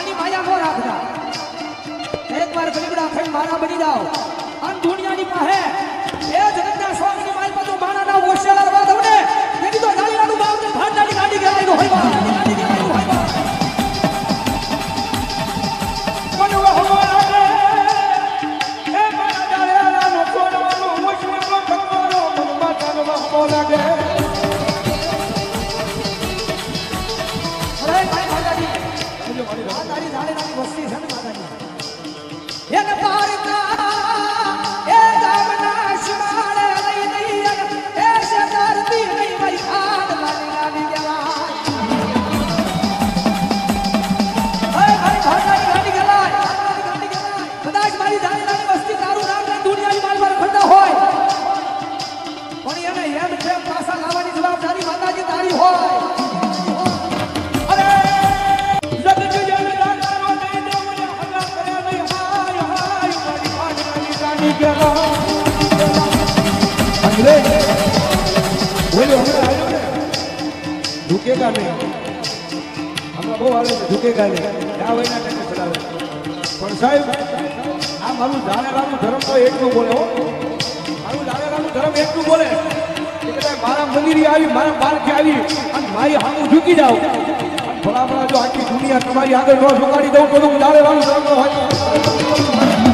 આની માયા નો રાખતા એકવાર ગલીબડા થઈ મારા બની જાઓ અને દુનિયાની પાસે એ જગતના સ્વામીની માલ પર તો માણાના ઓશેલા રવા દઉં ને તેની તો જાલીલાનું બાપ ને ભાંડાની ગાડી ગેલાઈનો હોય બા ગાડી ગેલાઈનો હોય બા મનવા હમારા રે એ મારા જાલીલાનો છોડવાનો ઓશેલો ભગવાનો મનમાં તાનવા હમો લાગે અરે ભાઈ ભાંડાની આ તારી જાલીલાની વસ્તી છે ને માતાજી એને પારકા એ દામના શિમાળે લઈ લઈ એ શેતારતી નહીં મારી ખાડ લાલી લાલી ગેલાય હે ભાઈ ભાડાની ગાડી ગેલાય કદાચ મારી જાણીલાની વસ્તી તારું નામ ને દુનિયાની માલ પર ખંડા હોય પણ એને હેમ ખેમ પાછા લાવવાની જવાબદારી માતાજી તારી હોય झुकेगा नहीं हमें बहुत आगे झुकेगा नहीं क्या वही ना कैसे चलावे पर साहब आ मारू जानेलाનું ધર્મ તો એટલું બોલે હો મારું જાનેલાનું ધર્મ એટલું બોલે કે કદાચ મારા મંદિરે આવી મારા પાલખે આવી અને મારી સામે ઝૂકી જાવ ભલા ભલા જો આખી દુનિયા તમારી આગળ ન ઝુકાડી દઉં તો હું જાનેલાનું ધર્મ હોય